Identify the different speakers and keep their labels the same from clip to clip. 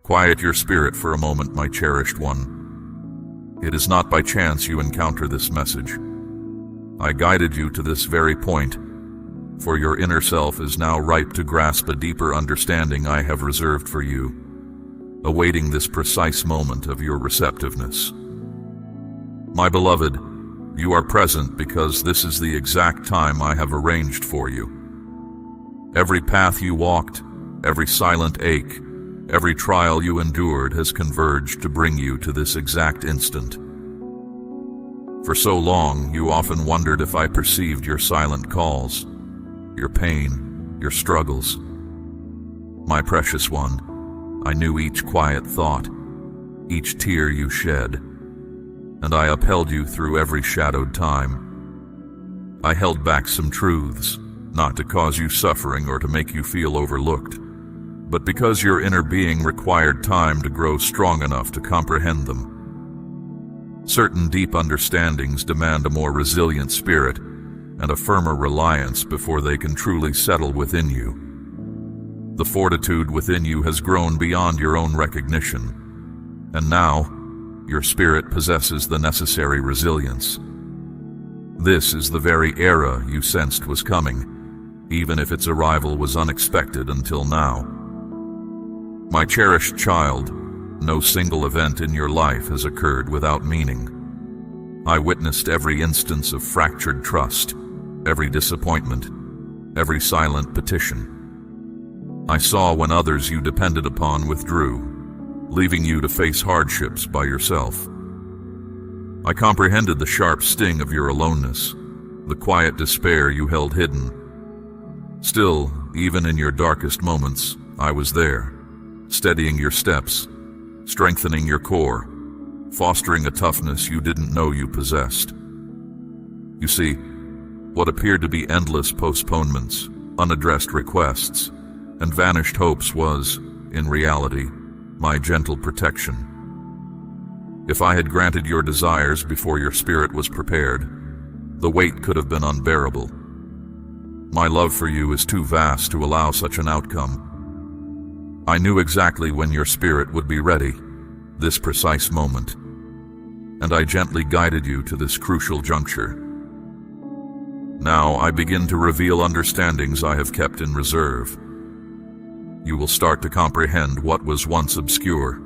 Speaker 1: Quiet your spirit for a moment, my cherished one. It is not by chance you encounter this message. I guided you to this very point, for your inner self is now ripe to grasp a deeper understanding I have reserved for you, awaiting this precise moment of your receptiveness. My beloved, you are present because this is the exact time I have arranged for you. Every path you walked, every silent ache, every trial you endured has converged to bring you to this exact instant. For so long, you often wondered if I perceived your silent calls, your pain, your struggles. My precious one, I knew each quiet thought, each tear you shed, and I upheld you through every shadowed time. I held back some truths, not to cause you suffering or to make you feel overlooked, but because your inner being required time to grow strong enough to comprehend them. Certain deep understandings demand a more resilient spirit and a firmer reliance before they can truly settle within you. The fortitude within you has grown beyond your own recognition, and now your spirit possesses the necessary resilience. This is the very era you sensed was coming, even if its arrival was unexpected until now. My cherished child, no single event in your life has occurred without meaning. I witnessed every instance of fractured trust, every disappointment, every silent petition. I saw when others you depended upon withdrew, leaving you to face hardships by yourself. I comprehended the sharp sting of your aloneness, the quiet despair you held hidden. Still, even in your darkest moments, I was there, steadying your steps, strengthening your core, fostering a toughness you didn't know you possessed. You see, what appeared to be endless postponements, unaddressed requests, and vanished hopes was, in reality, my gentle protection. If I had granted your desires before your spirit was prepared, the weight could have been unbearable. My love for you is too vast to allow such an outcome. I knew exactly when your spirit would be ready, this precise moment, and I gently guided you to this crucial juncture. Now I begin to reveal understandings I have kept in reserve. You will start to comprehend what was once obscure.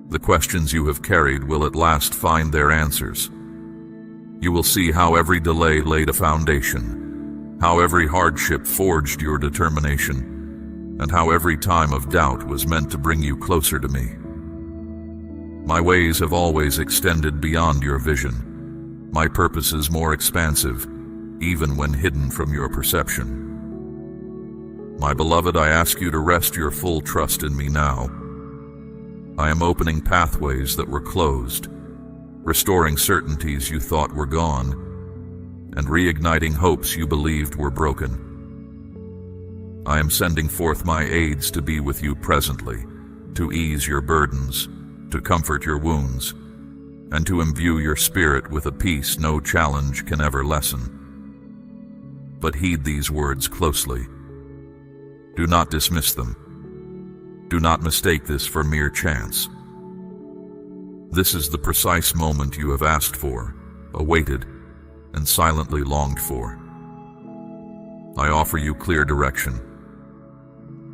Speaker 1: The questions you have carried will at last find their answers. You will see how every delay laid a foundation, how every hardship forged your determination, and how every time of doubt was meant to bring you closer to me. My ways have always extended beyond your vision, my purposes more expansive, even when hidden from your perception. My beloved, I ask you to rest your full trust in me now. I am opening pathways that were closed, restoring certainties you thought were gone, and reigniting hopes you believed were broken. I am sending forth my aides to be with you presently, to ease your burdens, to comfort your wounds, and to imbue your spirit with a peace no challenge can ever lessen. But heed these words closely. Do not dismiss them. Do not mistake this for mere chance. This is the precise moment you have asked for, awaited, and silently longed for. I offer you clear direction.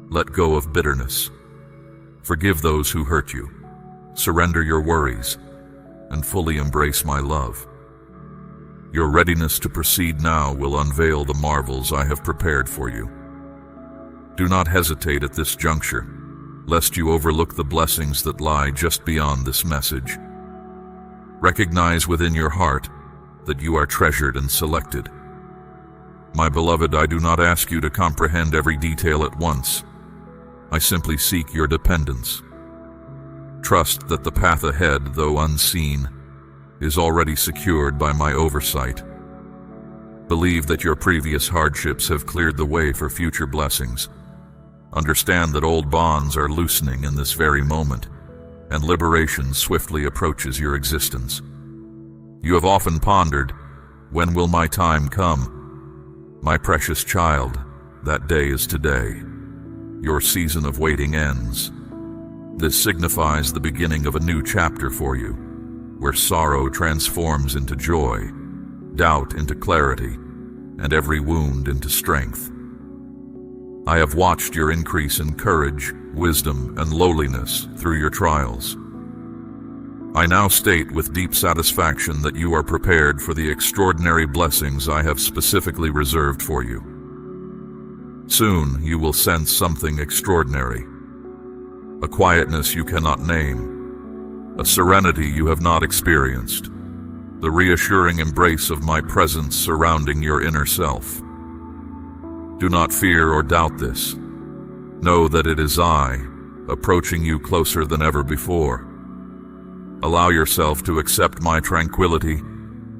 Speaker 1: Let go of bitterness. Forgive those who hurt you. Surrender your worries, and fully embrace my love. Your readiness to proceed now will unveil the marvels I have prepared for you. Do not hesitate at this juncture, lest you overlook the blessings that lie just beyond this message. Recognize within your heart that you are treasured and selected. My beloved, I do not ask you to comprehend every detail at once. I simply seek your dependence. Trust that the path ahead, though unseen, is already secured by my oversight. Believe that your previous hardships have cleared the way for future blessings. Understand that old bonds are loosening in this very moment, and liberation swiftly approaches your existence. You have often pondered, when will my time come? My precious child, that day is today. Your season of waiting ends. This signifies the beginning of a new chapter for you, where sorrow transforms into joy, doubt into clarity, and every wound into strength. I have watched your increase in courage, wisdom, and lowliness through your trials. I now state with deep satisfaction that you are prepared for the extraordinary blessings I have specifically reserved for you. Soon you will sense something extraordinary, a quietness you cannot name, a serenity you have not experienced, the reassuring embrace of my presence surrounding your inner self. Do not fear or doubt this. Know that it is I, approaching you closer than ever before. Allow yourself to accept my tranquility,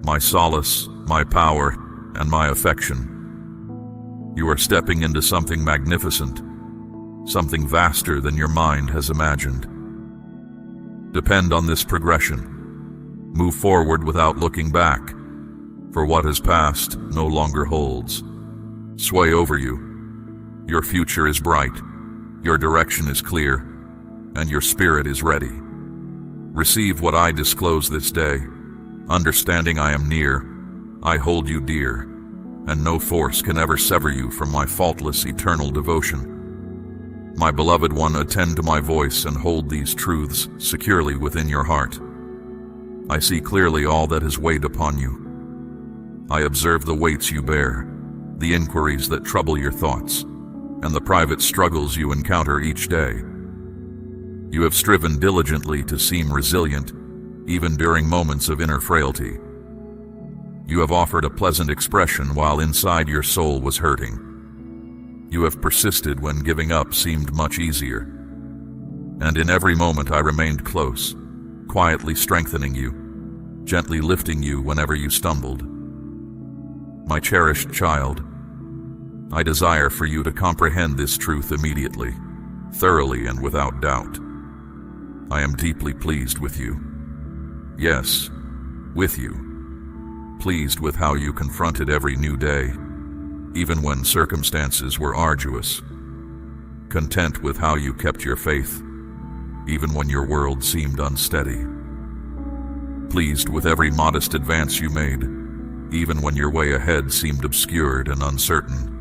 Speaker 1: my solace, my power, and my affection. You are stepping into something magnificent, something vaster than your mind has imagined. Depend on this progression. Move forward without looking back, for what has passed no longer holds sway over you. Your future is bright, your direction is clear, and your spirit is ready. Receive what I disclose this day, understanding I am near, I hold you dear, and no force can ever sever you from my faultless eternal devotion. My beloved one, attend to my voice and hold these truths securely within your heart. I see clearly all that has weighed upon you. I observe the weights you bear, the inquiries that trouble your thoughts, and the private struggles you encounter each day. You have striven diligently to seem resilient, even during moments of inner frailty. You have offered a pleasant expression while inside your soul was hurting. You have persisted when giving up seemed much easier. And in every moment I remained close, quietly strengthening you, gently lifting you whenever you stumbled. My cherished child, I desire for you to comprehend this truth immediately, thoroughly and without doubt. I am deeply pleased with you. Yes, with you. Pleased with how you confronted every new day, even when circumstances were arduous. Content with how you kept your faith, even when your world seemed unsteady. Pleased with every modest advance you made, even when your way ahead seemed obscured and uncertain.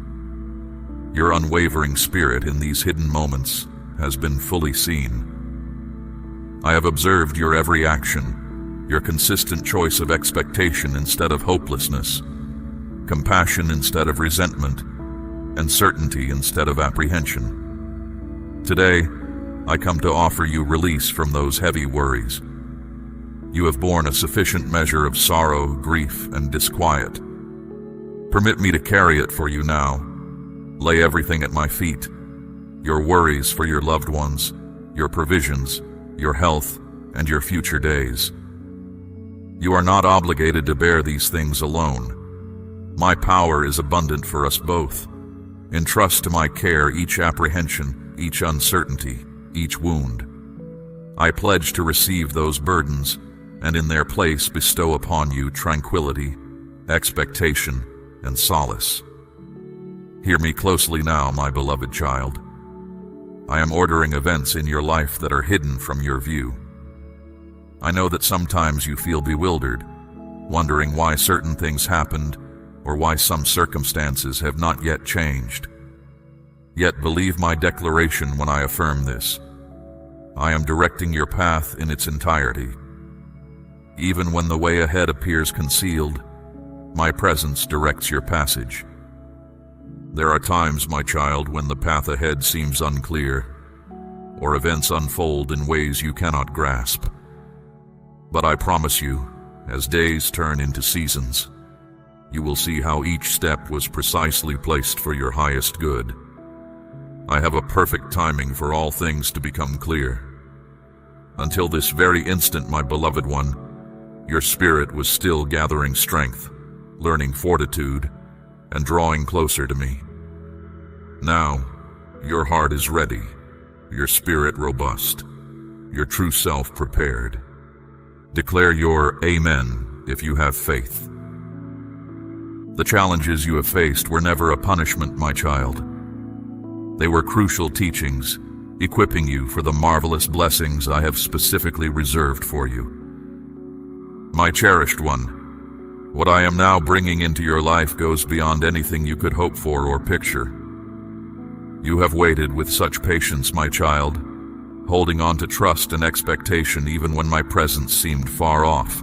Speaker 1: Your unwavering spirit in these hidden moments has been fully seen. I have observed your every action, your consistent choice of expectation instead of hopelessness, compassion instead of resentment, and certainty instead of apprehension. Today, I come to offer you release from those heavy worries. You have borne a sufficient measure of sorrow, grief, and disquiet. Permit me to carry it for you now. Lay everything at my feet, your worries for your loved ones, your provisions, your health, and your future days. You are not obligated to bear these things alone. My power is abundant for us both. Entrust to my care each apprehension, each uncertainty, each wound. I pledge to receive those burdens, and in their place bestow upon you tranquility, expectation, and solace. Hear me closely now, my beloved child. I am ordering events in your life that are hidden from your view. I know that sometimes you feel bewildered, wondering why certain things happened or why some circumstances have not yet changed. Yet believe my declaration when I affirm this. I am directing your path in its entirety. Even when the way ahead appears concealed, my presence directs your passage. There are times, my child, when the path ahead seems unclear, or events unfold in ways you cannot grasp. But I promise you, as days turn into seasons, you will see how each step was precisely placed for your highest good. I have a perfect timing for all things to become clear. Until this very instant, my beloved one, your spirit was still gathering strength, learning fortitude, and drawing closer to me. Now, your heart is ready, your spirit robust, your true self prepared. Declare your Amen if you have faith. The challenges you have faced were never a punishment, my child. They were crucial teachings, equipping you for the marvelous blessings I have specifically reserved for you. My cherished one, what I am now bringing into your life goes beyond anything you could hope for or picture. You have waited with such patience, my child, holding on to trust and expectation even when my presence seemed far off.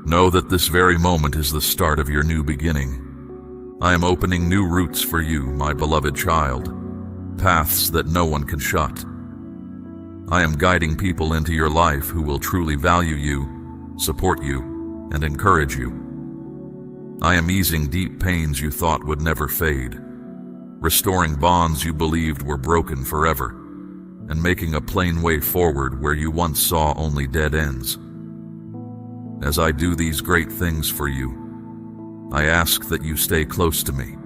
Speaker 1: Know that this very moment is the start of your new beginning. I am opening new routes for you, my beloved child, paths that no one can shut. I am guiding people into your life who will truly value you, support you, and encourage you. I am easing deep pains you thought would never fade, restoring bonds you believed were broken forever, and making a plain way forward where you once saw only dead ends. As I do these great things for you, I ask that you stay close to me.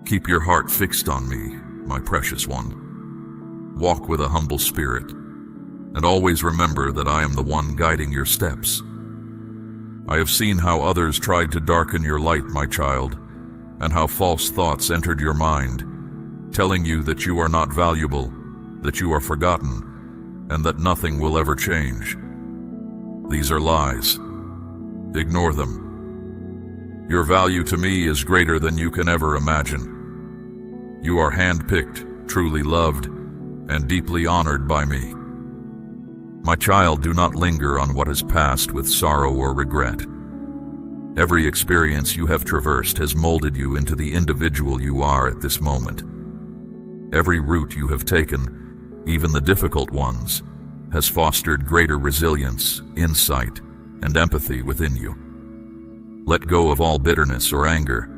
Speaker 1: Keep your heart fixed on me, my precious one. Walk with a humble spirit, and always remember that I am the one guiding your steps. I have seen how others tried to darken your light, my child, and how false thoughts entered your mind, telling you that you are not valuable, that you are forgotten, and that nothing will ever change. These are lies. Ignore them. Your value to me is greater than you can ever imagine. You are handpicked, truly loved, and deeply honored by me. My child, do not linger on what has passed with sorrow or regret. Every experience you have traversed has molded you into the individual you are at this moment. Every route you have taken, even the difficult ones, has fostered greater resilience, insight, and empathy within you. Let go of all bitterness or anger.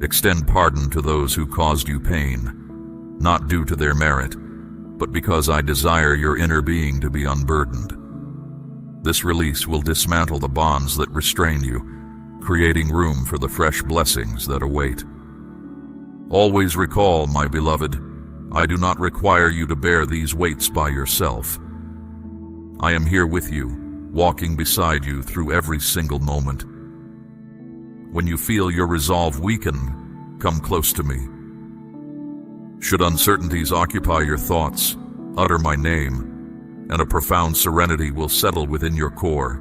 Speaker 1: Extend pardon to those who caused you pain, not due to their merit, but because I desire your inner being to be unburdened. This release will dismantle the bonds that restrain you, creating room for the fresh blessings that await. Always recall, my beloved, I do not require you to bear these weights by yourself. I am here with you, walking beside you through every single moment. When you feel your resolve weaken, come close to me. Should uncertainties occupy your thoughts, utter my name, and a profound serenity will settle within your core.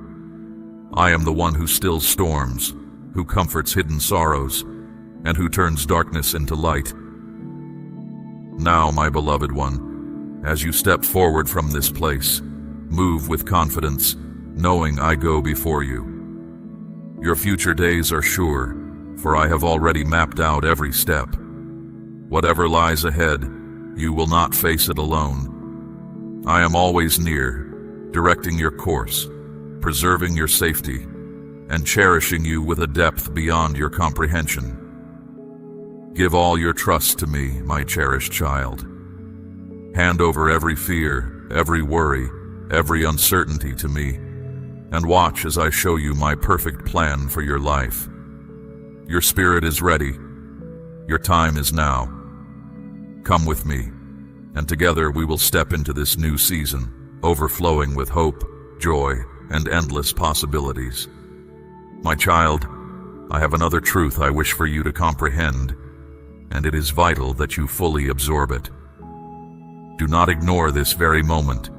Speaker 1: I am the one who stills storms, who comforts hidden sorrows, and who turns darkness into light. Now, my beloved one, as you step forward from this place, move with confidence, knowing I go before you. Your future days are sure, for I have already mapped out every step. Whatever lies ahead, you will not face it alone. I am always near, directing your course, preserving your safety, and cherishing you with a depth beyond your comprehension. Give all your trust to me, my cherished child. Hand over every fear, every worry, every uncertainty to me, and watch as I show you my perfect plan for your life. Your spirit is ready. Your time is now. Come with me, and together we will step into this new season, overflowing with hope, joy, and endless possibilities. My child, I have another truth I wish for you to comprehend, and it is vital that you fully absorb it. Do not ignore this very moment.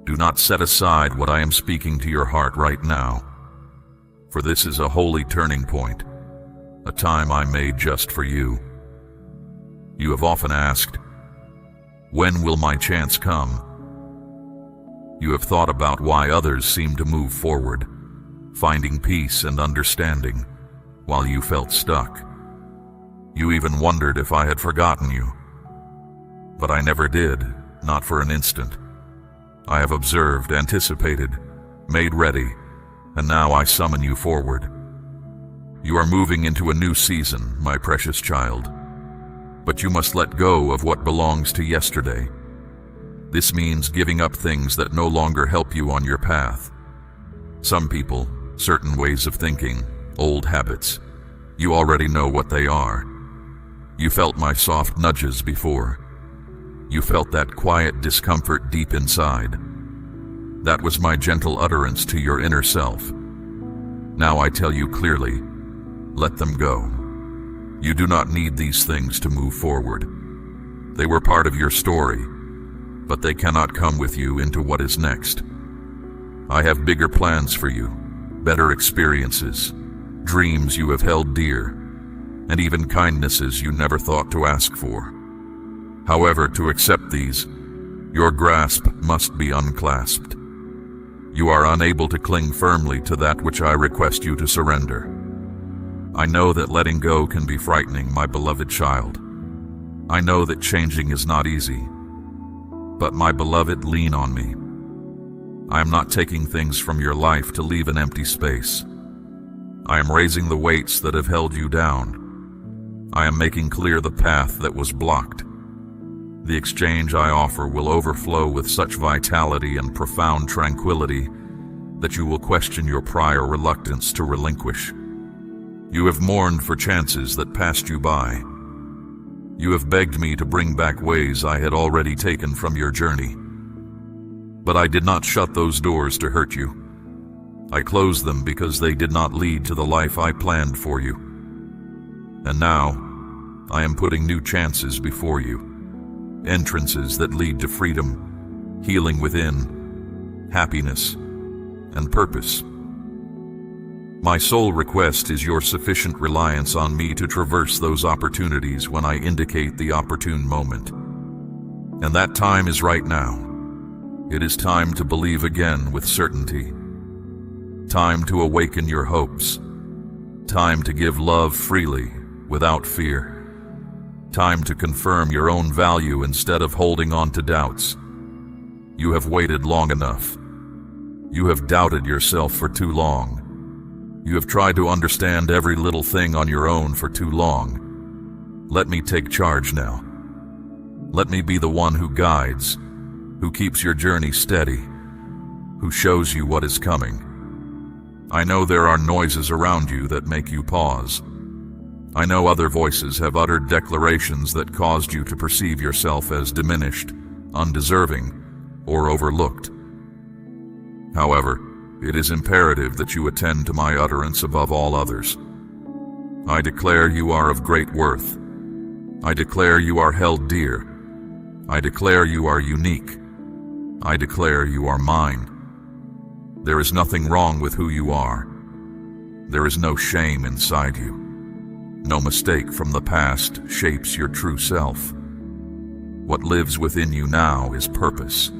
Speaker 1: Do not set aside what I am speaking to your heart right now, for this is a holy turning point, a time I made just for you. You have often asked, when will my chance come? You have thought about why others seem to move forward, finding peace and understanding, while you felt stuck. You even wondered if I had forgotten you. But I never did, not for an instant. I have observed, anticipated, made ready, and now I summon you forward. You are moving into a new season, my precious child. But you must let go of what belongs to yesterday. This means giving up things that no longer help you on your path. Some people, certain ways of thinking, old habits. You already know what they are. You felt my soft nudges before. You felt that quiet discomfort deep inside. That was my gentle utterance to your inner self. Now I tell you clearly, let them go. You do not need these things to move forward. They were part of your story, but they cannot come with you into what is next. I have bigger plans for you, better experiences, dreams you have held dear, and even kindnesses you never thought to ask for. However, to accept these, your grasp must be unclasped. You are unable to cling firmly to that which I request you to surrender. I know that letting go can be frightening, my beloved child. I know that changing is not easy. But my beloved, lean on me. I am not taking things from your life to leave an empty space. I am raising the weights that have held you down. I am making clear the path that was blocked. The exchange I offer will overflow with such vitality and profound tranquility that you will question your prior reluctance to relinquish. You have mourned for chances that passed you by. You have begged me to bring back ways I had already taken from your journey. But I did not shut those doors to hurt you. I closed them because they did not lead to the life I planned for you. And now, I am putting new chances before you. Entrances that lead to freedom, healing within, happiness, and purpose. My sole request is your sufficient reliance on me to traverse those opportunities when I indicate the opportune moment. And that time is right now. It is time to believe again with certainty. Time to awaken your hopes. Time to give love freely, without fear. Time to confirm your own value instead of holding on to doubts. You have waited long enough. You have doubted yourself for too long. You have tried to understand every little thing on your own for too long. Let me take charge now. Let me be the one who guides, who keeps your journey steady, who shows you what is coming. I know there are noises around you that make you pause. I know other voices have uttered declarations that caused you to perceive yourself as diminished, undeserving, or overlooked. However, it is imperative that you attend to my utterance above all others. I declare you are of great worth. I declare you are held dear. I declare you are unique. I declare you are mine. There is nothing wrong with who you are. There is no shame inside you. No mistake from the past shapes your true self. What lives within you now is purpose.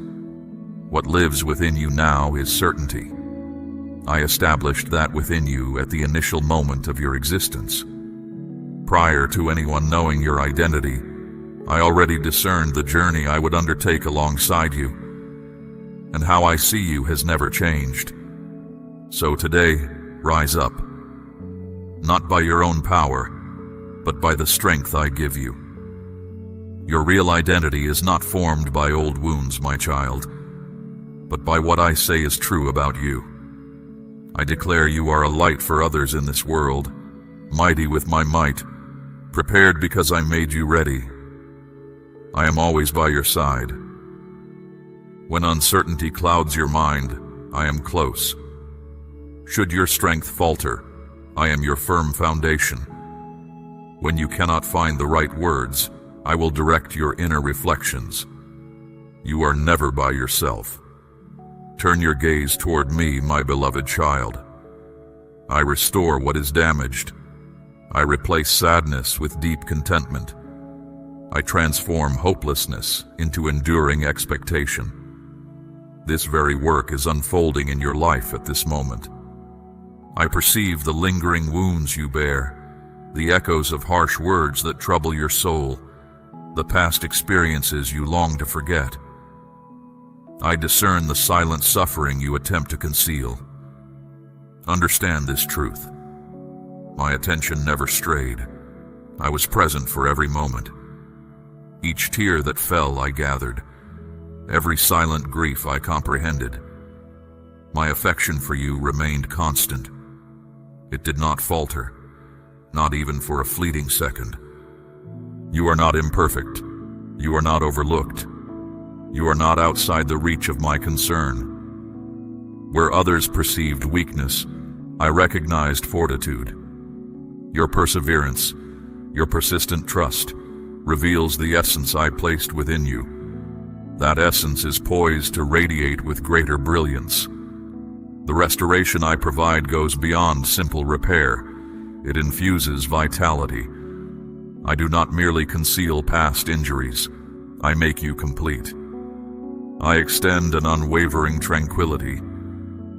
Speaker 1: What lives within you now is certainty. I established that within you at the initial moment of your existence. Prior to anyone knowing your identity, I already discerned the journey I would undertake alongside you, and how I see you has never changed. So today, rise up. Not by your own power, but by the strength I give you. Your real identity is not formed by old wounds, my child, but by what I say is true about you. I declare you are a light for others in this world, mighty with my might, prepared because I made you ready. I am always by your side. When uncertainty clouds your mind, I am close. Should your strength falter, I am your firm foundation. When you cannot find the right words, I will direct your inner reflections. You are never by yourself. Turn your gaze toward me, my beloved child. I restore what is damaged. I replace sadness with deep contentment. I transform hopelessness into enduring expectation. This very work is unfolding in your life at this moment. I perceive the lingering wounds you bear, the echoes of harsh words that trouble your soul, the past experiences you long to forget. I discern the silent suffering you attempt to conceal. Understand this truth. My attention never strayed. I was present for every moment. Each tear that fell I gathered. Every silent grief I comprehended. My affection for you remained constant. It did not falter, not even for a fleeting second. You are not imperfect. You are not overlooked. You are not outside the reach of my concern. Where others perceived weakness, I recognized fortitude. Your perseverance, your persistent trust, reveals the essence I placed within you. That essence is poised to radiate with greater brilliance. The restoration I provide goes beyond simple repair. It infuses vitality. I do not merely conceal past injuries. I make you complete. I extend an unwavering tranquility,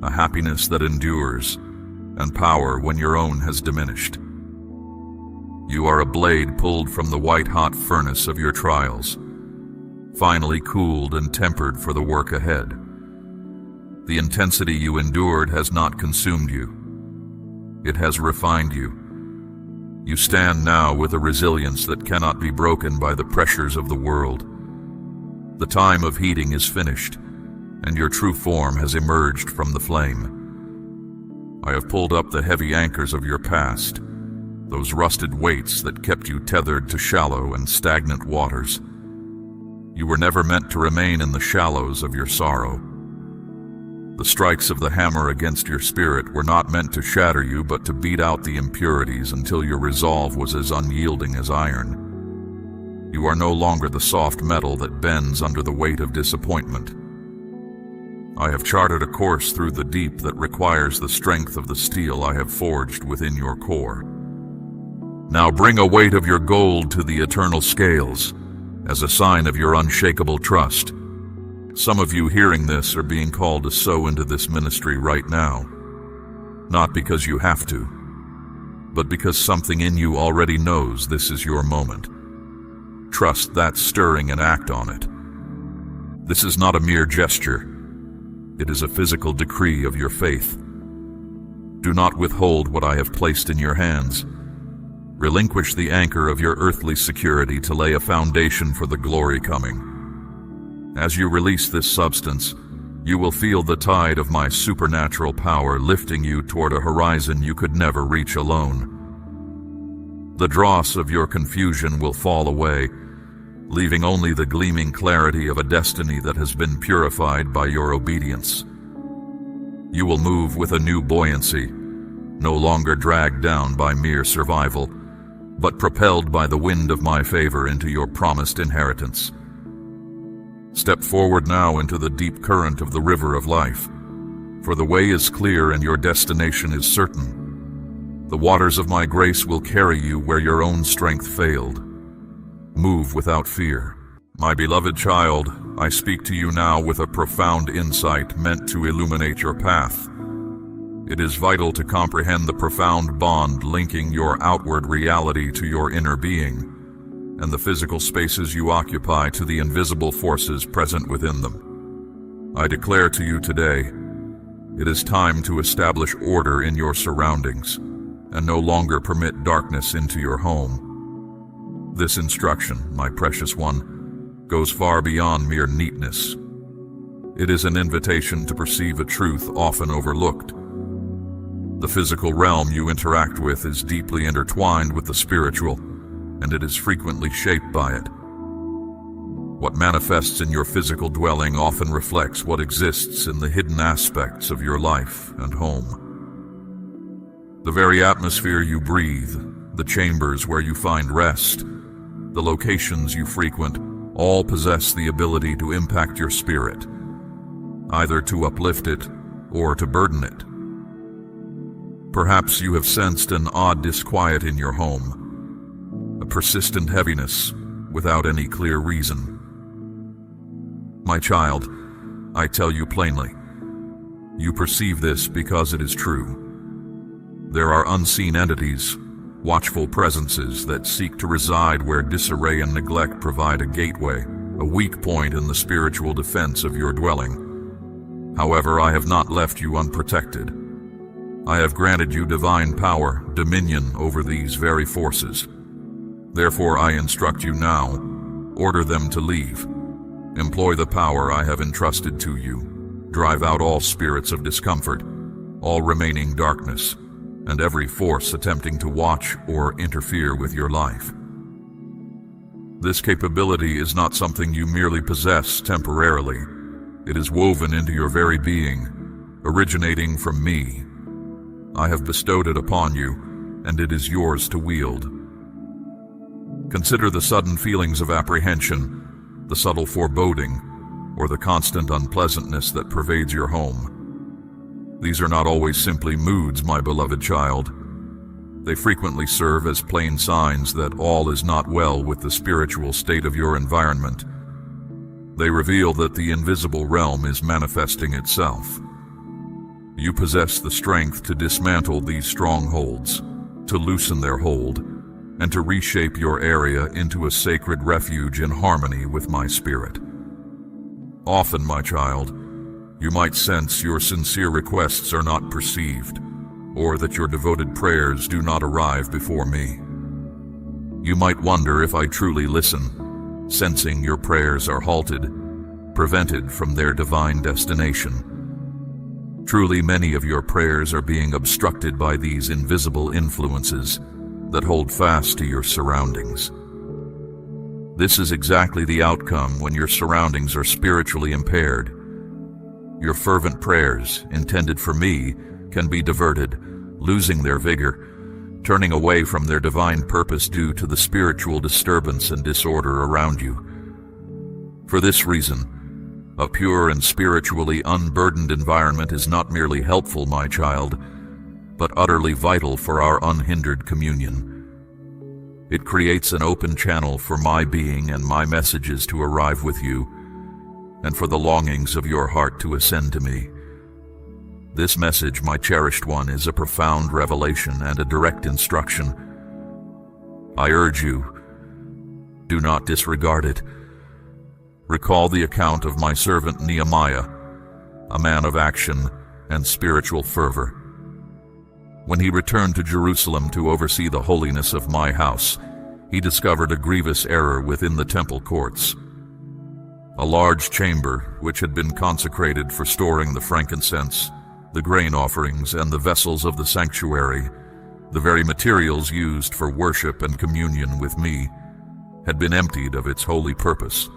Speaker 1: a happiness that endures, and power when your own has diminished. You are a blade pulled from the white-hot furnace of your trials, finally cooled and tempered for the work ahead. The intensity you endured has not consumed you. It has refined you. You stand now with a resilience that cannot be broken by the pressures of the world. The time of heating is finished, and your true form has emerged from the flame. I have pulled up the heavy anchors of your past, those rusted weights that kept you tethered to shallow and stagnant waters. You were never meant to remain in the shallows of your sorrow. The strikes of the hammer against your spirit were not meant to shatter you, but to beat out the impurities until your resolve was as unyielding as iron. You are no longer the soft metal that bends under the weight of disappointment. I have charted a course through the deep that requires the strength of the steel I have forged within your core. Now bring a weight of your gold to the eternal scales, as a sign of your unshakable trust. Some of you hearing this are being called to sow into this ministry right now, not because you have to, but because something in you already knows this is your moment. Trust that stirring and act on it. This is not a mere gesture. It is a physical decree of your faith. Do not withhold what I have placed in your hands. Relinquish the anchor of your earthly security to lay a foundation for the glory coming. As you release this substance, you will feel the tide of my supernatural power lifting you toward a horizon you could never reach alone. The dross of your confusion will fall away, leaving only the gleaming clarity of a destiny that has been purified by your obedience. You will move with a new buoyancy, no longer dragged down by mere survival, but propelled by the wind of my favor into your promised inheritance. Step forward now into the deep current of the river of life, for the way is clear and your destination is certain. The waters of my grace will carry you where your own strength failed. Move without fear. My beloved child, I speak to you now with a profound insight meant to illuminate your path. It is vital to comprehend the profound bond linking your outward reality to your inner being, and the physical spaces you occupy to the invisible forces present within them. I declare to you today, it is time to establish order in your surroundings, and no longer permit darkness into your home. This instruction, my precious one, goes far beyond mere neatness. It is an invitation to perceive a truth often overlooked. The physical realm you interact with is deeply intertwined with the spiritual, and it is frequently shaped by it. What manifests in your physical dwelling often reflects what exists in the hidden aspects of your life and home. The very atmosphere you breathe, the chambers where you find rest, the locations you frequent, all possess the ability to impact your spirit, either to uplift it or to burden it. Perhaps you have sensed an odd disquiet in your home, a persistent heaviness without any clear reason. My child, I tell you plainly, you perceive this because it is true. There are unseen entities, watchful presences that seek to reside where disarray and neglect provide a gateway, a weak point in the spiritual defense of your dwelling. However, I have not left you unprotected. I have granted you divine power, dominion over these very forces. Therefore, I instruct you now, order them to leave. Employ the power I have entrusted to you. Drive out all spirits of discomfort, all remaining darkness, and every force attempting to watch or interfere with your life. This capability is not something you merely possess temporarily. It is woven into your very being, originating from me. I have bestowed it upon you, and it is yours to wield. Consider the sudden feelings of apprehension, the subtle foreboding, or the constant unpleasantness that pervades your home. These are not always simply moods, my beloved child. They frequently serve as plain signs that all is not well with the spiritual state of your environment. They reveal that the invisible realm is manifesting itself. You possess the strength to dismantle these strongholds, to loosen their hold, and to reshape your area into a sacred refuge in harmony with my spirit. Often, my child, you might sense your sincere requests are not perceived, or that your devoted prayers do not arrive before me. You might wonder if I truly listen, sensing your prayers are halted, prevented from their divine destination. Truly, many of your prayers are being obstructed by these invisible influences that hold fast to your surroundings. This is exactly the outcome when your surroundings are spiritually impaired. Your fervent prayers, intended for me, can be diverted, losing their vigor, turning away from their divine purpose due to the spiritual disturbance and disorder around you. For this reason, a pure and spiritually unburdened environment is not merely helpful, my child, but utterly vital for our unhindered communion. It creates an open channel for my being and my messages to arrive with you, and for the longings of your heart to ascend to me. This message, my cherished one, is a profound revelation and a direct instruction. I urge you, do not disregard it. Recall the account of my servant Nehemiah, a man of action and spiritual fervor. When he returned to Jerusalem to oversee the holiness of my house, he discovered a grievous error within the temple courts. A large chamber, which had been consecrated for storing the frankincense, the grain offerings, and the vessels of the sanctuary, the very materials used for worship and communion with me, had been emptied of its holy purpose.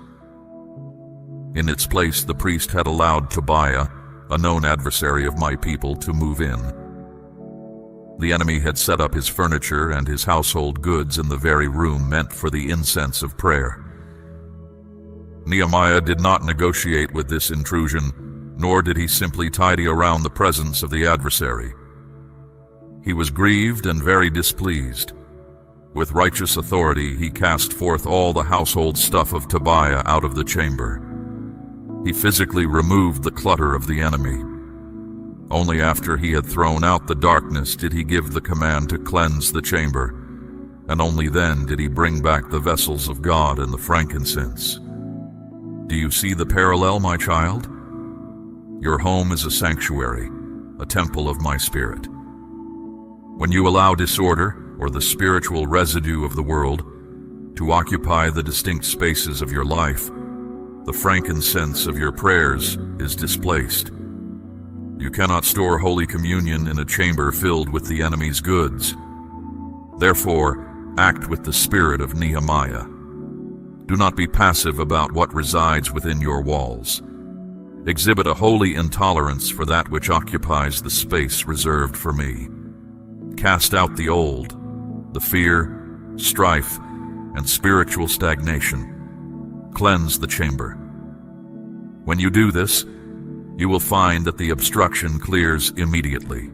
Speaker 1: In its place, the priest had allowed Tobiah, a known adversary of my people, to move in. The enemy had set up his furniture and his household goods in the very room meant for the incense of prayer. Nehemiah did not negotiate with this intrusion, nor did he simply tidy around the presence of the adversary. He was grieved and very displeased. With righteous authority, he cast forth all the household stuff of Tobiah out of the chamber. He physically removed the clutter of the enemy. Only after he had thrown out the darkness did he give the command to cleanse the chamber, and only then did he bring back the vessels of God and the frankincense. Do you see the parallel, my child? Your home is a sanctuary, a temple of my spirit. When you allow disorder, or the spiritual residue of the world, to occupy the distinct spaces of your life, the frankincense of your prayers is displaced. You cannot store Holy Communion in a chamber filled with the enemy's goods. Therefore, act with the spirit of Nehemiah. Do not be passive about what resides within your walls. Exhibit a holy intolerance for that which occupies the space reserved for me. Cast out the old, the fear, strife, and spiritual stagnation. Cleanse the chamber. When you do this, you will find that the obstruction clears immediately.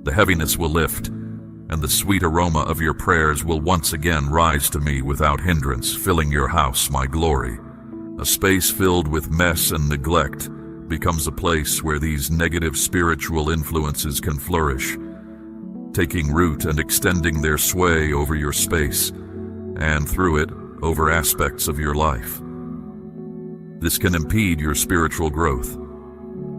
Speaker 1: The heaviness will lift, and the sweet aroma of your prayers will once again rise to me without hindrance, filling your house, my glory. A space filled with mess and neglect becomes a place where these negative spiritual influences can flourish, taking root and extending their sway over your space, and through it, over aspects of your life. This can impede your spiritual growth.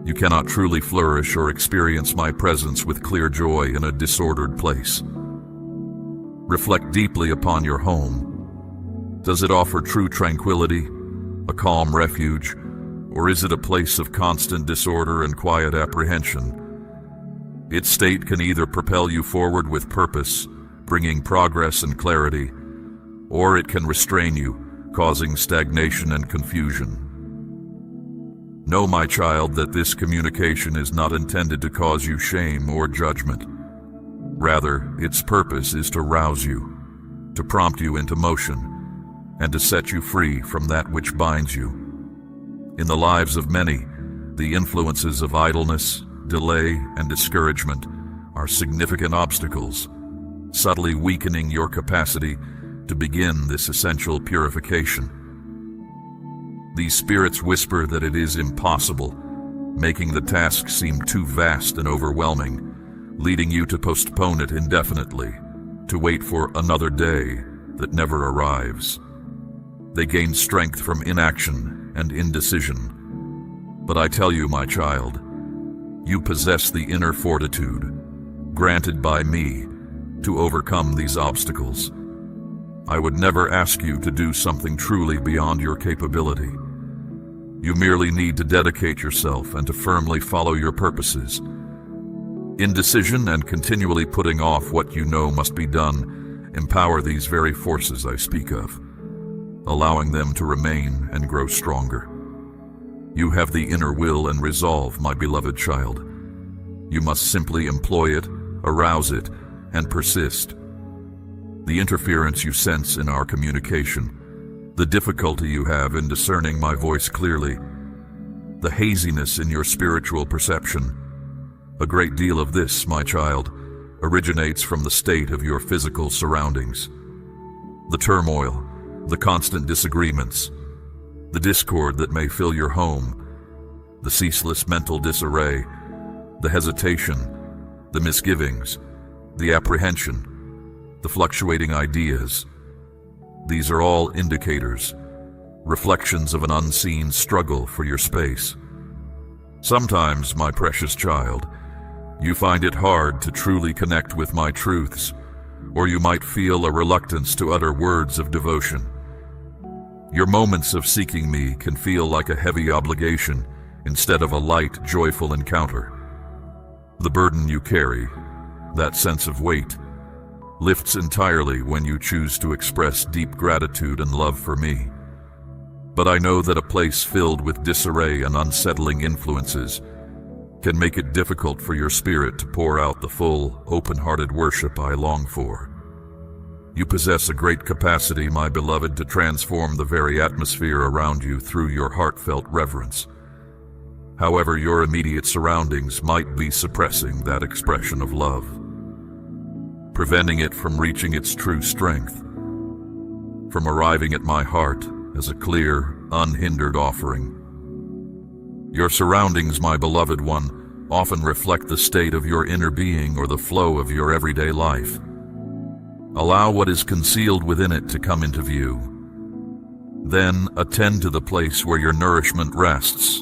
Speaker 1: You cannot truly flourish or experience my presence with clear joy in a disordered place. Reflect deeply upon your home. Does it offer true tranquility, a calm refuge, or is it a place of constant disorder and quiet apprehension? Its state can either propel you forward with purpose, bringing progress and clarity, or it can restrain you, causing stagnation and confusion. Know, my child, that this communication is not intended to cause you shame or judgment. Rather, its purpose is to rouse you. to prompt you into motion, and to set you free from that which binds you. In the lives of many, the influences of idleness, delay, and discouragement are significant obstacles, subtly weakening your capacity to begin this essential purification. These spirits whisper that it is impossible, making the task seem too vast and overwhelming, leading you to postpone it indefinitely, to wait for another day that never arrives. They gain strength from inaction and indecision. But I tell you, my child, you possess the inner fortitude, granted by me, to overcome these obstacles. I would never ask you to do something truly beyond your capability. You merely need to dedicate yourself and to firmly follow your purposes. Indecision and continually putting off what you know must be done empower these very forces I speak of, allowing them to remain and grow stronger. You have the inner will and resolve, my beloved child. You must simply employ it, arouse it, and persist. The interference you sense in our communication, the difficulty you have in discerning my voice clearly, the haziness in your spiritual perception, a great deal of this, my child, originates from the state of your physical surroundings. The turmoil, the constant disagreements, the discord that may fill your home, the ceaseless mental disarray, the hesitation, the misgivings, the apprehension, the fluctuating ideas. These are all indicators, reflections of an unseen struggle for your space. Sometimes, my precious child, you find it hard to truly connect with my truths, or you might feel a reluctance to utter words of devotion. Your moments of seeking me can feel like a heavy obligation instead of a light, joyful encounter. The burden you carry, that sense of weight, lifts entirely when you choose to express deep gratitude and love for me. But I know that a place filled with disarray and unsettling influences can make it difficult for your spirit to pour out the full, open-hearted worship I long for. You possess a great capacity, my beloved, to transform the very atmosphere around you through your heartfelt reverence. However, your immediate surroundings might be suppressing that expression of love, preventing it from reaching its true strength, from arriving at my heart as a clear, unhindered offering. Your surroundings, my beloved one, often reflect the state of your inner being or the flow of your everyday life. Allow what is concealed within it to come into view. Then attend to the place where your nourishment rests.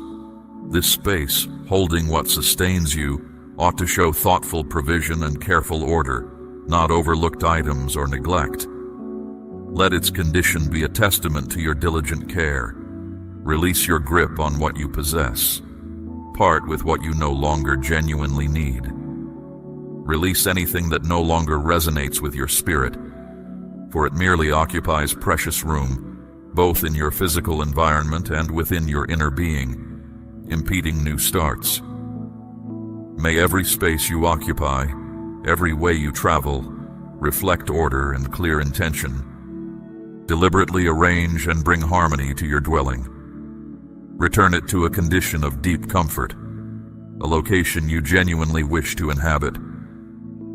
Speaker 1: This space, holding what sustains you, ought to show thoughtful provision and careful order, not overlooked items or neglect. Let its condition be a testament to your diligent care. Release your grip on what you possess. Part with what you no longer genuinely need. Release anything that no longer resonates with your spirit, for it merely occupies precious room, both in your physical environment and within your inner being, impeding new starts. May every space you occupy, every way you travel, reflect order and clear intention. Deliberately arrange and bring harmony to your dwelling. Return it to a condition of deep comfort, a location you genuinely wish to inhabit,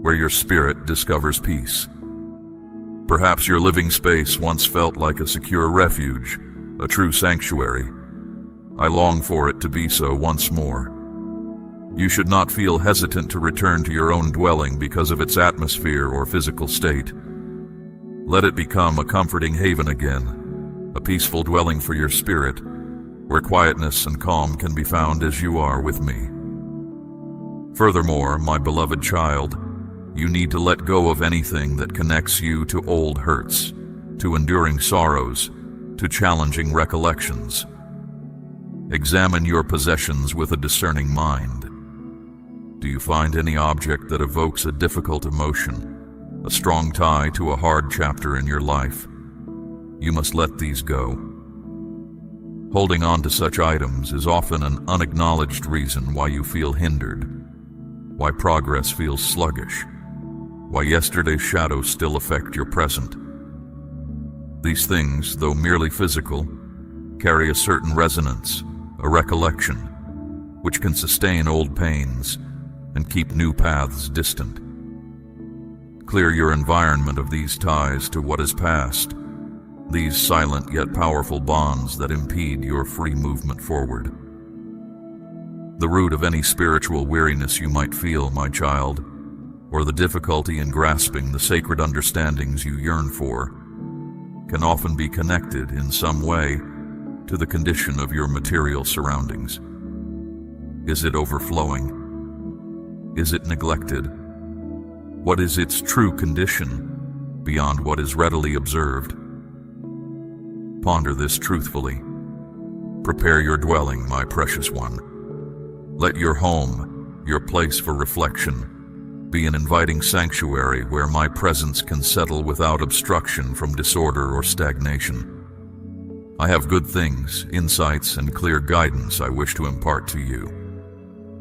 Speaker 1: where your spirit discovers peace. Perhaps your living space once felt like a secure refuge, a true sanctuary. I long for it to be so once more. You should not feel hesitant to return to your own dwelling because of its atmosphere or physical state. Let it become a comforting haven again, a peaceful dwelling for your spirit, where quietness and calm can be found as you are with me. Furthermore, my beloved child, you need to let go of anything that connects you to old hurts, to enduring sorrows, to challenging recollections. Examine your possessions with a discerning mind. Do you find any object that evokes a difficult emotion, a strong tie to a hard chapter in your life? You must let these go. Holding on to such items is often an unacknowledged reason why you feel hindered, why progress feels sluggish, why yesterday's shadows still affect your present. These things, though merely physical, carry a certain resonance, a recollection, which can sustain old pains and keep new paths distant. Clear your environment of these ties to what is past, these silent yet powerful bonds that impede your free movement forward. The root of any spiritual weariness you might feel, my child, or the difficulty in grasping the sacred understandings you yearn for, can often be connected in some way to the condition of your material surroundings. Is it overflowing? Is it neglected? What is its true condition beyond what is readily observed? Ponder this truthfully. Prepare your dwelling, my precious one. Let your home, your place for reflection, be an inviting sanctuary where my presence can settle without obstruction from disorder or stagnation. I have good things, insights, and clear guidance I wish to impart to you.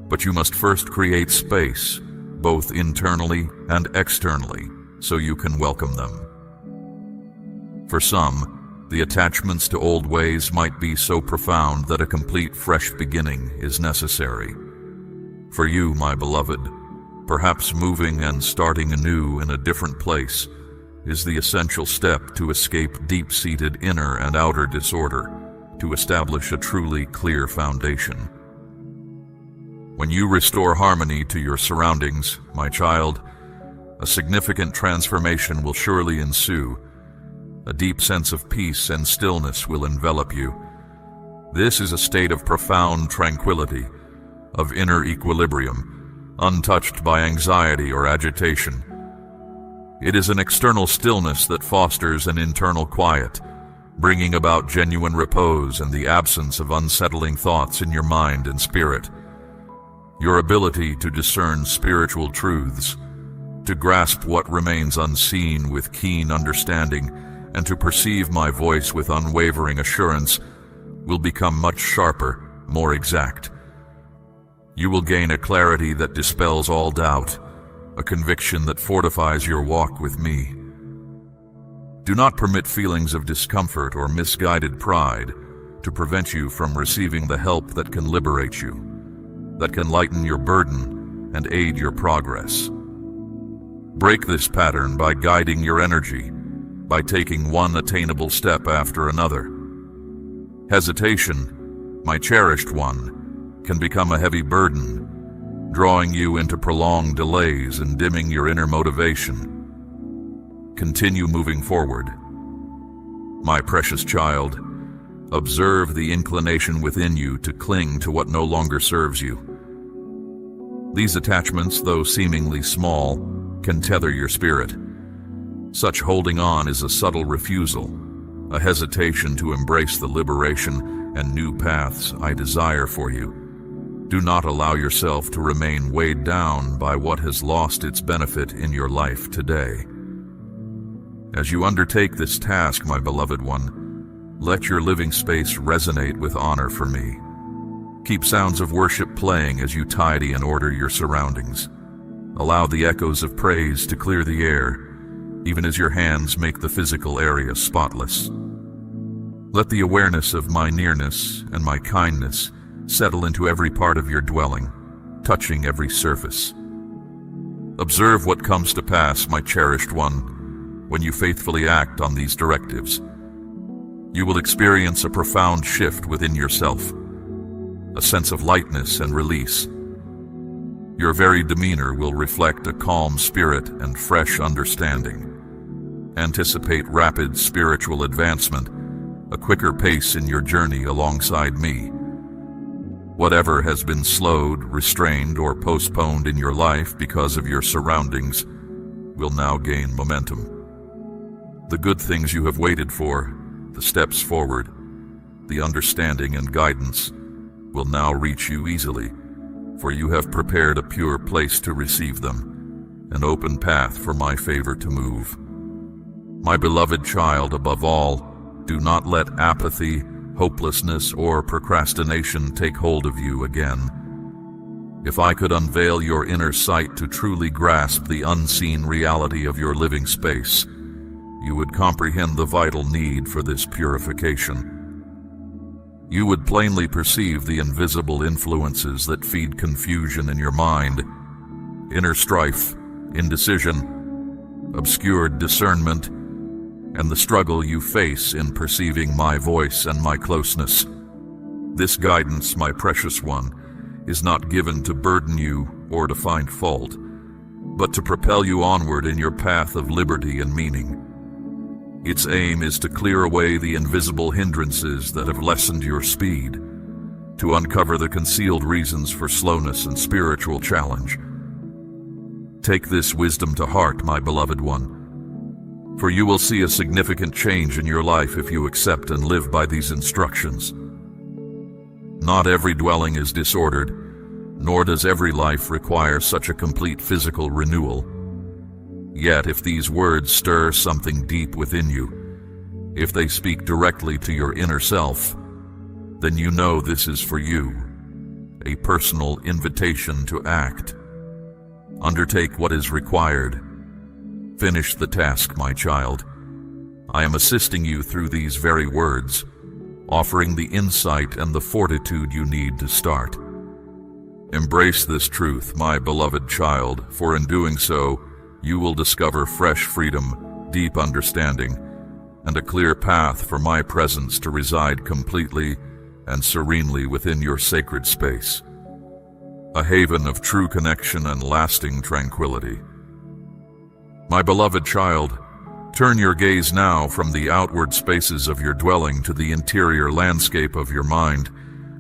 Speaker 1: But you must first create space, both internally and externally, so you can welcome them. For some, the attachments to old ways might be so profound that a complete fresh beginning is necessary. For you, my beloved, perhaps moving and starting anew in a different place is the essential step to escape deep-seated inner and outer disorder, to establish a truly clear foundation. When you restore harmony to your surroundings, my child, a significant transformation will surely ensue. A deep sense of peace and stillness will envelop you. This is a state of profound tranquility, of inner equilibrium, untouched by anxiety or agitation. It is an external stillness that fosters an internal quiet, bringing about genuine repose and the absence of unsettling thoughts in your mind and spirit. Your ability to discern spiritual truths, to grasp what remains unseen with keen understanding, and to perceive my voice with unwavering assurance will become much sharper, more exact. You will gain a clarity that dispels all doubt, a conviction that fortifies your walk with me. Do not permit feelings of discomfort or misguided pride to prevent you from receiving the help that can liberate you, that can lighten your burden and aid your progress. Break this pattern by guiding your energy, by taking one attainable step after another. Hesitation, my cherished one, can become a heavy burden, drawing you into prolonged delays and dimming your inner motivation. Continue moving forward. My precious child, observe the inclination within you to cling to what no longer serves you. These attachments, though seemingly small, can tether your spirit. Such holding on is a subtle refusal, a hesitation to embrace the liberation and new paths I desire for you. Do not allow yourself to remain weighed down by what has lost its benefit in your life today. As you undertake this task, my beloved one, let your living space resonate with honor for me. Keep sounds of worship playing as you tidy and order your surroundings. Allow the echoes of praise to clear the air, even as your hands make the physical area spotless. Let the awareness of my nearness and my kindness settle into every part of your dwelling, touching every surface. Observe what comes to pass, my cherished one, when you faithfully act on these directives. You will experience a profound shift within yourself, a sense of lightness and release. Your very demeanor will reflect a calm spirit and fresh understanding. Anticipate rapid spiritual advancement, a quicker pace in your journey alongside me. Whatever has been slowed, restrained, or postponed in your life because of your surroundings will now gain momentum. The good things you have waited for, the steps forward, the understanding and guidance, will now reach you easily, for you have prepared a pure place to receive them, an open path for my favor to move. My beloved child, above all, do not let apathy, hopelessness, or procrastination take hold of you again. If I could unveil your inner sight to truly grasp the unseen reality of your living space, you would comprehend the vital need for this purification. You would plainly perceive the invisible influences that feed confusion in your mind, inner strife, indecision, obscured discernment, and the struggle you face in perceiving my voice and my closeness. This guidance, my precious one, is not given to burden you or to find fault, but to propel you onward in your path of liberty and meaning. Its aim is to clear away the invisible hindrances that have lessened your speed, to uncover the concealed reasons for slowness and spiritual challenge. Take this wisdom to heart, my beloved one, for you will see a significant change in your life if you accept and live by these instructions. Not every dwelling is disordered, nor does every life require such a complete physical renewal. Yet if these words stir something deep within you, if they speak directly to your inner self, then you know this is for you, a personal invitation to act. Undertake what is required. Finish the task, my child. I am assisting you through these very words, offering the insight and the fortitude you need to start. Embrace this truth, my beloved child, for in doing so, you will discover fresh freedom, deep understanding, and a clear path for my presence to reside completely and serenely within your sacred space, a haven of true connection and lasting tranquility. My beloved child, turn your gaze now from the outward spaces of your dwelling to the interior landscape of your mind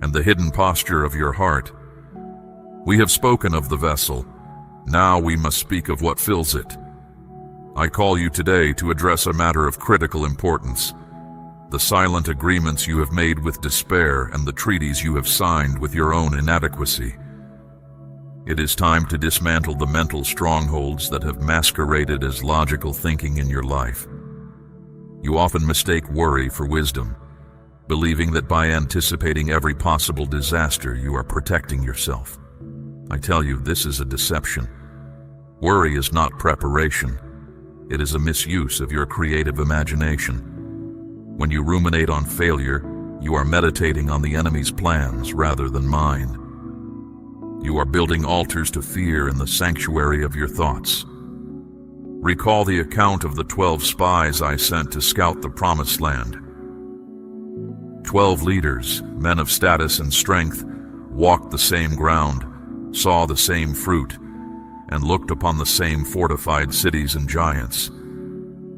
Speaker 1: and the hidden posture of your heart. We have spoken of the vessel. Now we must speak of what fills it. I call you today to address a matter of critical importance, the silent agreements you have made with despair and the treaties you have signed with your own inadequacy. It is time to dismantle the mental strongholds that have masqueraded as logical thinking in your life. You often mistake worry for wisdom, believing that by anticipating every possible disaster you are protecting yourself. I tell you, this is a deception. Worry is not preparation. It is a misuse of your creative imagination. When you ruminate on failure, you are meditating on the enemy's plans rather than mine. You are building altars to fear in the sanctuary of your thoughts. Recall the account of the 12 spies I sent to scout the Promised Land. 12 leaders, men of status and strength, walked the same ground, saw the same fruit, and looked upon the same fortified cities and giants.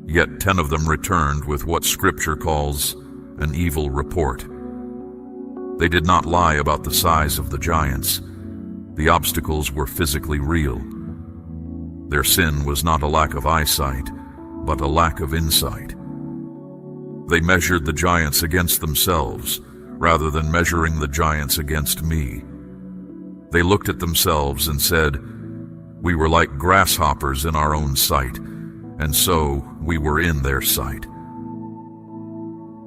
Speaker 1: Yet 10 of them returned with what Scripture calls an evil report. They did not lie about the size of the giants. The obstacles were physically real. Their sin was not a lack of eyesight, but a lack of insight. They measured the giants against themselves, rather than measuring the giants against me. They looked at themselves and said, "We were like grasshoppers in our own sight, and so we were in their sight."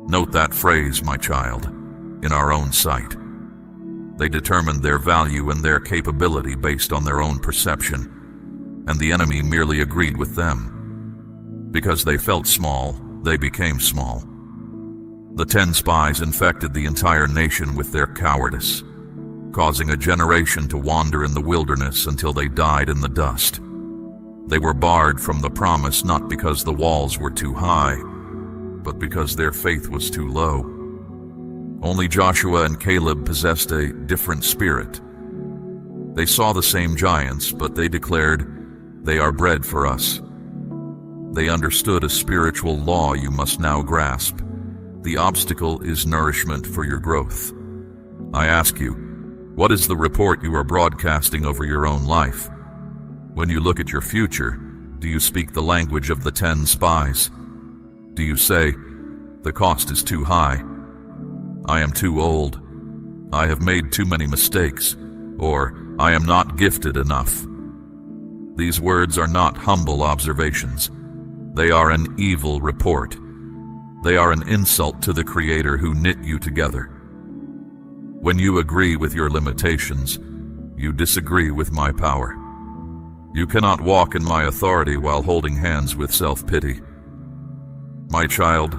Speaker 1: Note that phrase, my child, in our own sight. They determined their value and their capability based on their own perception, and the enemy merely agreed with them. Because they felt small, they became small. The 10 spies infected the entire nation with their cowardice, causing a generation to wander in the wilderness until they died in the dust. They were barred from the promise not because the walls were too high, but because their faith was too low. Only Joshua and Caleb possessed a different spirit. They saw the same giants, but they declared, "They are bread for us." They understood a spiritual law you must now grasp. The obstacle is nourishment for your growth. I ask you, what is the report you are broadcasting over your own life? When you look at your future, do you speak the language of the 10 spies? Do you say, "The cost is too high. I am too old. I have made too many mistakes," or "I am not gifted enough"? These words are not humble observations. They are an evil report. They are an insult to the Creator who knit you together. When you agree with your limitations, you disagree with my power. You cannot walk in my authority while holding hands with self-pity. My child,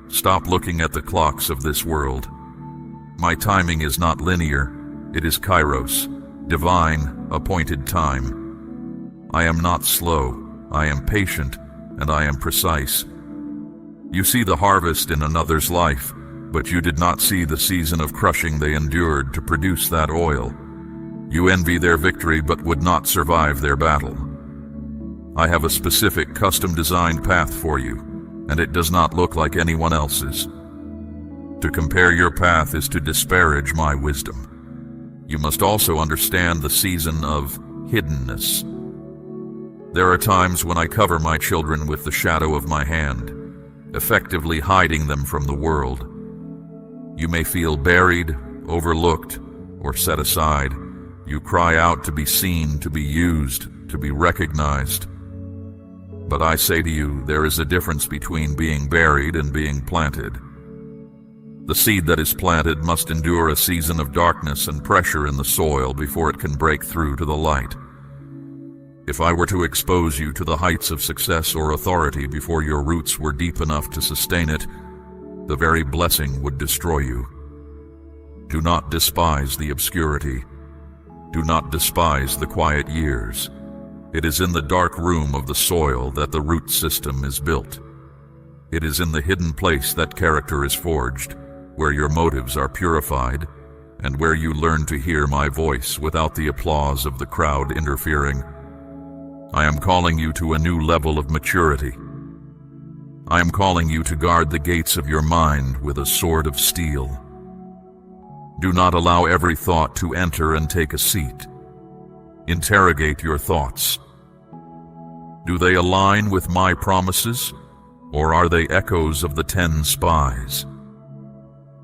Speaker 1: stop looking at the clocks of this world. My timing is not linear, it is kairos, divine, appointed time. I am not slow, I am patient, and I am precise. You see the harvest in another's life, but you did not see the season of crushing they endured to produce that oil. You envy their victory but would not survive their battle. I have a specific custom-designed path for you, and it does not look like anyone else's. To compare your path is to disparage my wisdom. You must also understand the season of hiddenness. There are times when I cover my children with the shadow of my hand, effectively hiding them from the world. You may feel buried, overlooked, or set aside. You cry out to be seen, to be used, to be recognized. But I say to you, there is a difference between being buried and being planted. The seed that is planted must endure a season of darkness and pressure in the soil before it can break through to the light. If I were to expose you to the heights of success or authority before your roots were deep enough to sustain it, the very blessing would destroy you. Do not despise the obscurity. Do not despise the quiet years. It is in the dark room of the soil that the root system is built. It is in the hidden place that character is forged, where your motives are purified, and where you learn to hear my voice without the applause of the crowd interfering. I am calling you to a new level of maturity. I am calling you to guard the gates of your mind with a sword of steel. Do not allow every thought to enter and take a seat. Interrogate your thoughts. Do they align with my promises, or are they echoes of the 10 spies?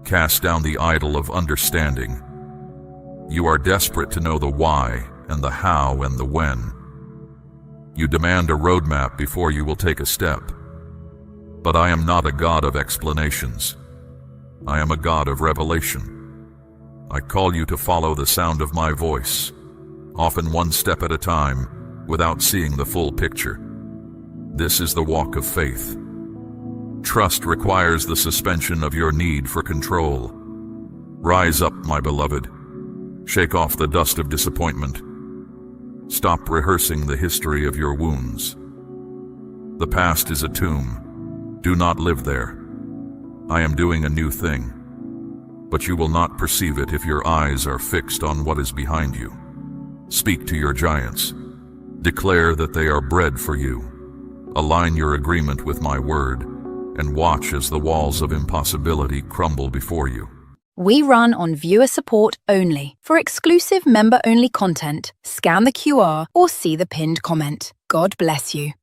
Speaker 1: Cast down the idol of understanding. You are desperate to know the why and the how and the when. You demand a roadmap before you will take a step. But I am not a God of explanations. I am a God of revelation. I call you to follow the sound of my voice, often one step at a time, without seeing the full picture. This is the walk of faith. Trust requires the suspension of your need for control. Rise up, my beloved. Shake off the dust of disappointment. Stop rehearsing the history of your wounds. The past is a tomb. Do not live there. I am doing a new thing, but you will not perceive it if your eyes are fixed on what is behind you. Speak to your giants. Declare that they are bread for you. Align your agreement with my word, and watch as the walls of impossibility crumble before you.
Speaker 2: We run on viewer support only. For exclusive member-only content, scan the QR or see the pinned comment. God bless you.